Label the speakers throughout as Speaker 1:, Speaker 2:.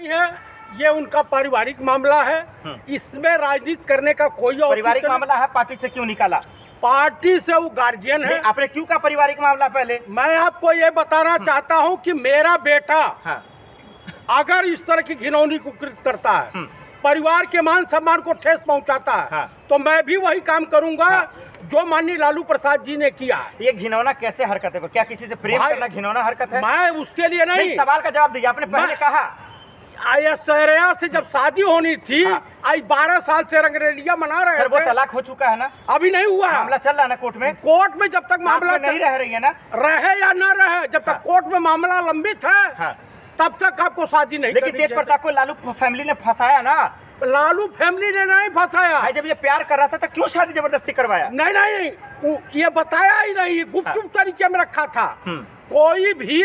Speaker 1: है, ये उनका पारिवारिक मामला है। इसमें राजनीति करने का कोई
Speaker 2: पारिवारिक मामला है, पार्टी से क्यों निकाला?
Speaker 1: पार्टी से वो गार्जियन है।
Speaker 2: आपने क्यों कहा पारिवारिक मामला? पहले
Speaker 1: मैं आपको ये बताना चाहता हूँ कि मेरा बेटा
Speaker 2: हाँ।
Speaker 1: अगर इस तरह की घिनौनी कुकृत करता है, परिवार के मान सम्मान को ठेस पहुंचाता है,
Speaker 2: हाँ।
Speaker 1: तो मैं भी वही काम करूंगा जो माननीय लालू प्रसाद जी ने किया।
Speaker 2: ये घिनौना कैसे हरकत है? क्या किसी से प्रेम करना घिनौना हरकत है?
Speaker 1: मैं उसके लिए नहीं,
Speaker 2: सवाल का जवाब दीजिए। आपने पहले कहा
Speaker 1: ऐश्वर्या से जब शादी होनी थी, आज 12 साल से रंगरेलिया मना रहे
Speaker 2: सर, वो
Speaker 1: थे।
Speaker 2: तलाक हो चुका है ना?
Speaker 1: अभी नहीं हुआ,
Speaker 2: मामला चल रहा है ना कोर्ट में?
Speaker 1: कोर्ट में जब तक मामला
Speaker 2: नहीं रह रही है ना,
Speaker 1: रहे या न रहे, जब तक कोर्ट में मामला लंबित है तब तक आपको शादी नहीं।
Speaker 2: लेकिन तेज प्रताप को लालू फैमिली ने फंसाया ना?
Speaker 1: लालू फैमिली ने नहीं फंसाया।
Speaker 2: भाई जब ये प्यार कर रहा था तो क्यों शादी जबरदस्ती करवाया?
Speaker 1: नहीं, ये बताया ही नहीं, गुपचुप तरीके में रखा था। कोई भी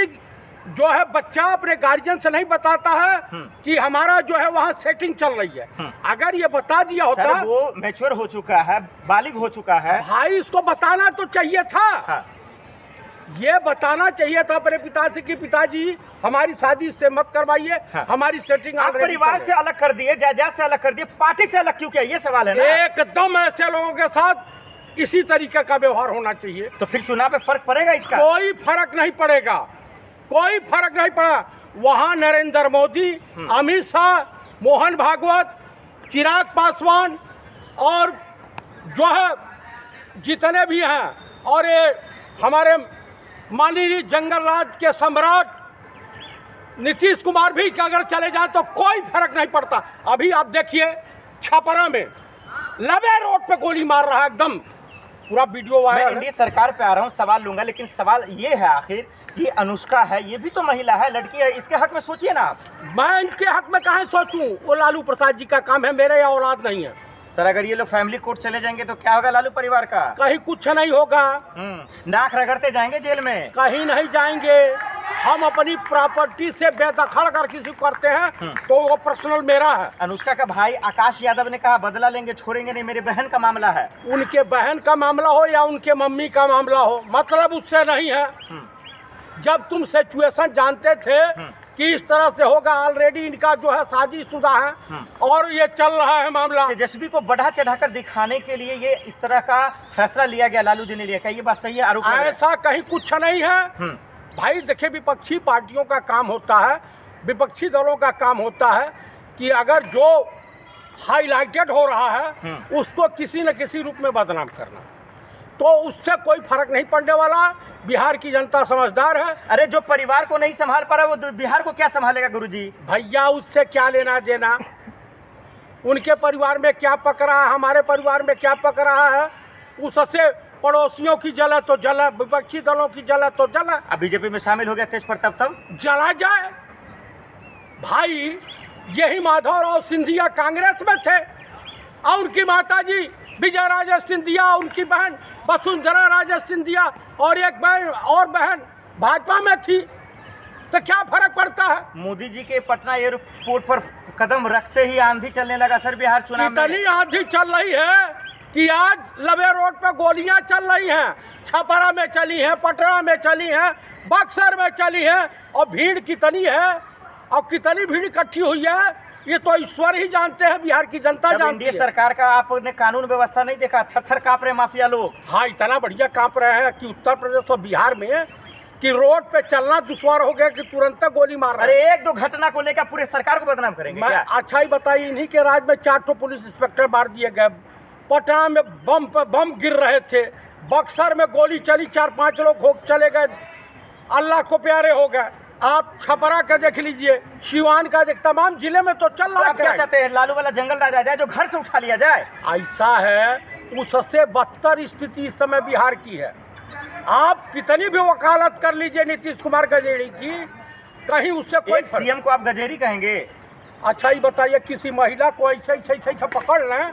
Speaker 1: जो है बच्चा अपने गार्जियन से नहीं बताता है कि हमारा जो है वहाँ सेटिंग चल रही है। अगर ये बता दिया होता,
Speaker 2: वो मैच्योर हो चुका है, बालिग हो चुका है
Speaker 1: भाई, इसको बताना तो चाहिए था। ये बताना चाहिए था अपने पिता से कि पिताजी हमारी शादी इससे मत करवाइए, हमारी सेटिंग
Speaker 2: आप परिवार से अलग कर दिए, जायदाद से अलग कर दिए, पार्टी से अलग क्यों किया? ये सवाल है ना।
Speaker 1: एकदम ऐसे लोगों के साथ इसी तरीके का व्यवहार होना चाहिए।
Speaker 2: तो फिर चुनाव में फर्क पड़ेगा इसका?
Speaker 1: कोई फर्क नहीं पड़ेगा, कोई फर्क नहीं पड़ा। वहाँ नरेंद्र मोदी, अमित शाह, मोहन भागवत, चिराग पासवान और जो है जितने भी हैं, और ये हमारे माननीय जंगल राज के सम्राट नीतीश कुमार भी अगर चले जाए तो कोई फर्क नहीं पड़ता। अभी आप देखिए छपरा में लबे रोड पे गोली मार रहा है, एकदम पूरा वीडियो वायरल है।
Speaker 2: इंडिया सरकार पे आ रहा हूँ, सवाल लूंगा, लेकिन सवाल ये है आखिर ये अनुष्का है, ये भी तो महिला है, लड़की है, इसके हक में सोचिए ना आप।
Speaker 1: मैं इनके हक में कहाँ सोचूं? वो लालू प्रसाद जी का काम है, मेरे या औलाद नहीं है।
Speaker 2: सर अगर ये लोग फैमिली कोर्ट चले जाएंगे तो क्या होगा लालू परिवार का?
Speaker 1: कहीं कुछ नहीं होगा,
Speaker 2: नाक रगड़ते जाएंगे जेल में।
Speaker 1: कहीं नहीं जाएंगे। हम अपनी प्रॉपर्टी से बेदखल अगर किसी को करते हैं तो वो पर्सनल मेरा है।
Speaker 2: अनुष्का का भाई आकाश यादव ने कहा बदला लेंगे, छोड़ेंगे नहीं, मेरी बहन का मामला है।
Speaker 1: उनके बहन का मामला हो या उनके मम्मी का मामला हो, मतलब उससे नहीं है। जब तुम सिचुएशन जानते थे कि इस तरह से होगा, ऑलरेडी इनका जो है शादीशुदा है और ये चल रहा है मामला।
Speaker 2: तेजस्वी को बढ़ा चढ़ाकर दिखाने के लिए ये इस तरह का फैसला लिया गया, लालू जी ने लिया, क्या ये बात सही है? आरोप
Speaker 1: ऐसा कहीं कुछ नहीं है भाई। देखिए, विपक्षी पार्टियों का काम होता है, विपक्षी दलों का काम होता है कि अगर जो हाईलाइटेड हो रहा है उसको किसी न किसी रूप में बदनाम करना, तो उससे कोई फर्क नहीं पड़ने वाला। बिहार की जनता समझदार है।
Speaker 2: अरे जो परिवार को नहीं संभाल पा रहा वो बिहार को क्या संभालेगा गुरुजी?
Speaker 1: भैया उससे क्या लेना देना? उनके परिवार में क्या पक रहा है, हमारे परिवार में क्या पक रहा है, उससे पड़ोसियों की जला तो जला, विपक्षी दलों की जला तो जला।
Speaker 2: अब बीजेपी में शामिल हो गया तेज प्रताप, तब
Speaker 1: जला जाए भाई। यही माधवराव सिंधिया कांग्रेस में थे और उनकी माताजी विजय राजे सिंधिया, उनकी बहन वसुंधरा राजे सिंधिया और एक बहन भाजपा में थी, तो क्या फर्क पड़ता है?
Speaker 2: मोदी जी के पटना एयरपोर्ट पर कदम रखते ही आंधी चलने लगा सर बिहार चुनाव में।
Speaker 1: इतनी आंधी चल रही है कि आज लबे रोड पे गोलियां चल रही हैं, छपरा में चली हैं, पटना में चली हैं, बक्सर में चली हैं, और भीड़ कितनी है और कितनी भीड़ इकट्ठी हुई है ये तो ईश्वर ही जानते हैं, बिहार की जनता जानती है।
Speaker 2: सरकार का आपने कानून व्यवस्था नहीं देखा? थर-थर कांप रहे माफिया लोग।
Speaker 1: हाँ, इतना बढ़िया कांप रहे हैं कि उत्तर प्रदेश और बिहार में कि रोड पे चलना दुश्वार हो गया कि तुरंत गोली मार रहे हैं।
Speaker 2: अरे एक दो घटना को लेकर पूरे सरकार को बदनाम करेंगे क्या?
Speaker 1: अच्छा ही बताइए, इन्हीं के राज में 4 पुलिस इंस्पेक्टर मार दिए गए, पटना में बम पे बम गिर रहे थे, बक्सर में गोली चली, 4-5 लोग चले गए, अल्लाह को प्यारे हो गए। आप छपरा का देख लीजिए, सिवान का देख, तमाम जिले में तो चल रहा है।
Speaker 2: क्या चाहते हैं, लालू वाला जंगल राज आ जाए जो घर से उठा लिया जाए?
Speaker 1: ऐसा है, उससे बदतर स्थिति इस समय बिहार की है। आप कितनी भी वकालत कर लीजिए नीतीश कुमार गजेड़ी की, कहीं उससे कोई
Speaker 2: सीएम को आप गजेरी कहेंगे?
Speaker 1: अच्छा ही बताइए, किसी महिला को ऐसे पकड़ लें,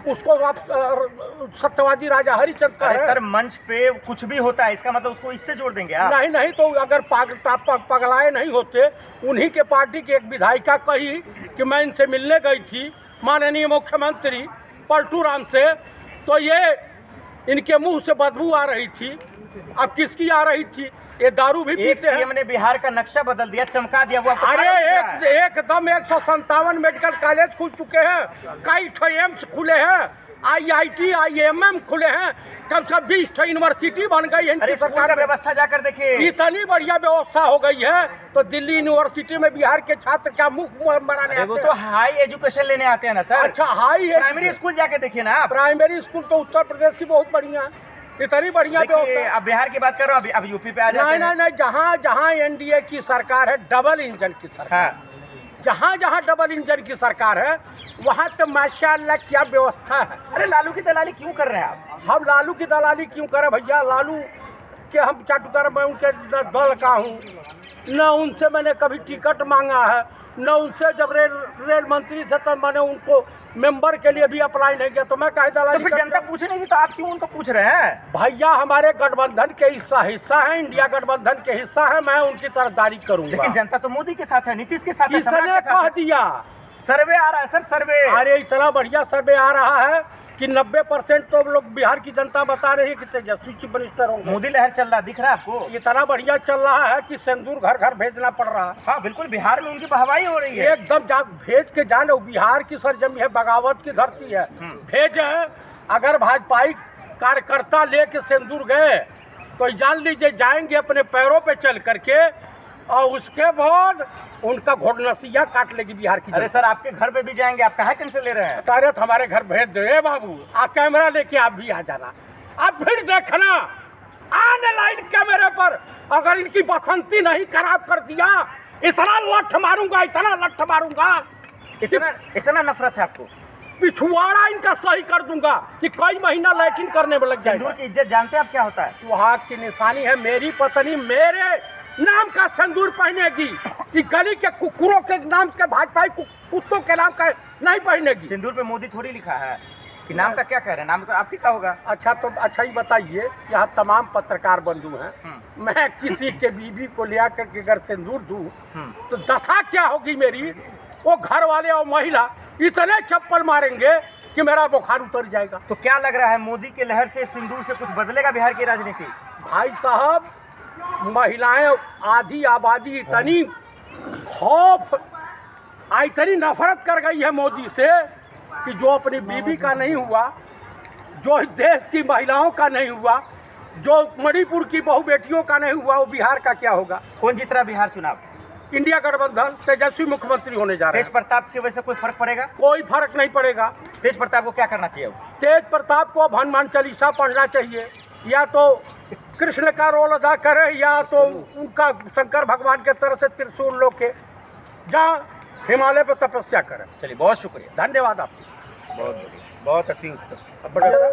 Speaker 1: उसको आप सत्यवादी राजा हरिचंद का है।
Speaker 2: सर मंच पे कुछ भी होता है, इसका मतलब उसको इससे जोड़ देंगे आप?
Speaker 1: नहीं तो अगर पगलाए नहीं होते, उन्हीं के पार्टी की एक विधायिका कही कि मैं इनसे मिलने गई थी माननीय मुख्यमंत्री पलटू राम से, तो ये इनके मुंह से बदबू आ रही थी। अब किसकी आ रही थी? ये दारू भी
Speaker 2: एक
Speaker 1: पीते हैं।
Speaker 2: सीएम ने बिहार का नक्शा बदल दिया, चमका दिया, वो आपको
Speaker 1: अरे
Speaker 2: खराब दिख रहा है।
Speaker 1: एकदम 157 मेडिकल कॉलेज खुल चुके हैं, कई ठो एम्स खुले हैं, IIT IIM खुले हैं, कम से कम 20 ठो यूनिवर्सिटी बन गई है
Speaker 2: अरे
Speaker 1: इनकी
Speaker 2: स्कूल का
Speaker 1: सरकार में।
Speaker 2: व्यवस्था जाकर देखिए।
Speaker 1: इतनी बढ़िया व्यवस्था हो गई है, तो दिल्ली यूनिवर्सिटी में बिहार के छात्र क्या मुफ्त मराने
Speaker 2: वो
Speaker 1: आते
Speaker 2: तो
Speaker 1: हैं?
Speaker 2: हाई एजुकेशन लेने आते हैं ना सर।
Speaker 1: अच्छा, हाई है।
Speaker 2: प्राइमरी स्कूल जाके देखिए ना आप।
Speaker 1: प्राइमरी स्कूल तो उत्तर प्रदेश की बहुत बढ़िया है, इतनी बढ़िया
Speaker 2: देखिए,
Speaker 1: व्यवस्था।
Speaker 2: अब बिहार की बात कर रहा हूँ, अब यूपी पे आ जाते
Speaker 1: नहीं
Speaker 2: हैं।
Speaker 1: नहीं नहीं, जहाँ जहाँ NDA की सरकार है, डबल इंजन की सरकार,
Speaker 2: हाँ,
Speaker 1: जहाँ जहाँ डबल इंजन की सरकार है, वहाँ तो माशाल्लाह क्या व्यवस्था है।
Speaker 2: अरे लालू की दलाली क्यों कर रहे हैं आप?
Speaker 1: हम लालू की दलाली क्यों करें भैया? लालू के हम चाटुकार, मैं उनके न दल का हूँ, न उनसे मैंने कभी टिकट मांगा है, न उनसे जब रेल मंत्री थे तब मैंने उनको मेंबर के लिए भी अप्लाई नहीं किया, तो मैं कहे
Speaker 2: तो
Speaker 1: दलाली
Speaker 2: फिर जनता पूछे नहीं तो आप क्यों उनको पूछ रहे हैं?
Speaker 1: भैया हमारे गठबंधन के हिस्सा है, इंडिया गठबंधन के हिस्सा है, मैं उनकी तरफदारी करूंगा।
Speaker 2: लेकिन जनता तो मोदी के साथ है, नीतीश के साथ है, सम्राट
Speaker 1: किसने
Speaker 2: के साथ
Speaker 1: कह
Speaker 2: है।
Speaker 1: दिया?
Speaker 2: सर्वे आ रहा है सर, सर्वे।
Speaker 1: अरे इतना बढ़िया सर्वे आ रहा है कि 90% तो लोग बिहार की जनता बता रही है कि तेजस्वी चीफ मिनिस्टर होंगे।
Speaker 2: मोदी लहर चल रहा, दिख रहा है आपको?
Speaker 1: इतना बढ़िया चल रहा है कि सिंदूर घर घर भेजना पड़ रहा है।
Speaker 2: हाँ बिल्कुल, बिहार में उनकी वाहवाही हो रही है।
Speaker 1: एकदम जा भेज के जाने, बिहार की सरजमी है, बगावत की धरती है, भेजे। अगर भाजपाई कार्यकर्ता लेके सिंदूर गए तो जान लीजिए जाएंगे अपने पैरों पे चल करके, और उसके बाद उनका घोड़नसिया काट लेगी बिहार की
Speaker 2: अरे
Speaker 1: जनता।
Speaker 2: सर, आपके घर पे भी जाएंगे, आप कहाँ टेंशन ले रहे हैं?
Speaker 1: तारत हमारे घर भेज दो। ए बाबू, आप कैमरा लेके आप भी आ जाना, अब फिर देखना ऑनलाइन कैमरे पर, अगर इनकी बसंती नहीं खराब कर दिया, इतना लठ मारूंगा, इतना लठ मारूंगा,
Speaker 2: इतना इतना नफरत है आपको?
Speaker 1: पिछवाड़ा इनका सही कर दूंगा कि कई महीना लैट्रिन करने में लग
Speaker 2: सिंदूर
Speaker 1: जाएगा।
Speaker 2: की इज्जत जानते हैं आप क्या होता है?
Speaker 1: सुहाग की निशानी है, मेरी पत्नी मेरे नाम का सिंदूर पहनेगी, कि गली के कुकुरों के नाम के, भाजपाई कुत्तों के नाम का नहीं पहनेगी।
Speaker 2: सिंदूर पे मोदी थोड़ी लिखा है कि नाम का क्या कह रहे हैं, नाम तो आप ही का होगा।
Speaker 1: अच्छा, तो अच्छा ही बताइए, यहाँ तमाम पत्रकार बंधु हैं, मैं किसी के बीवी को ले आकर के अगर सिंदूर दूं तो दशा क्या होगी मेरी? वो घर वाले और महिला इतने चप्पल मारेंगे कि मेरा बुखार उतर जाएगा।
Speaker 2: तो क्या लग रहा है, मोदी के लहर से, सिंदूर से कुछ बदलेगा बिहार की राजनीति?
Speaker 1: भाई साहब, महिलाएं, आधी आबादी इतनी खौफ, इतनी नफरत कर गई है मोदी से कि जो अपनी बीवी का नहीं हुआ, जो इस देश की महिलाओं का नहीं हुआ, जो मणिपुर की बहु बेटियों का नहीं हुआ, वो बिहार का क्या होगा?
Speaker 2: कौन जीत रहा बिहार चुनाव?
Speaker 1: इंडिया गठबंधन, तेजस्वी मुख्यमंत्री होने जा रहे
Speaker 2: तेज
Speaker 1: हैं।
Speaker 2: प्रताप की वजह से कोई फर्क पड़ेगा?
Speaker 1: कोई फर्क नहीं पड़ेगा।
Speaker 2: तेज प्रताप को क्या करना चाहिए अब?
Speaker 1: तेज प्रताप को अब हनुमान चालीसा पढ़ना चाहिए, या तो कृष्ण का रोल अदा करे, या तो उनका शंकर भगवान के तरफ से त्रिशूल लोके जहाँ हिमालय पर तपस्या करे।
Speaker 2: चलिए, बहुत शुक्रिया,
Speaker 1: धन्यवाद आपको।
Speaker 2: बहुत बढ़िया, बहुत अति उत्तम।
Speaker 1: अब बढ़िया।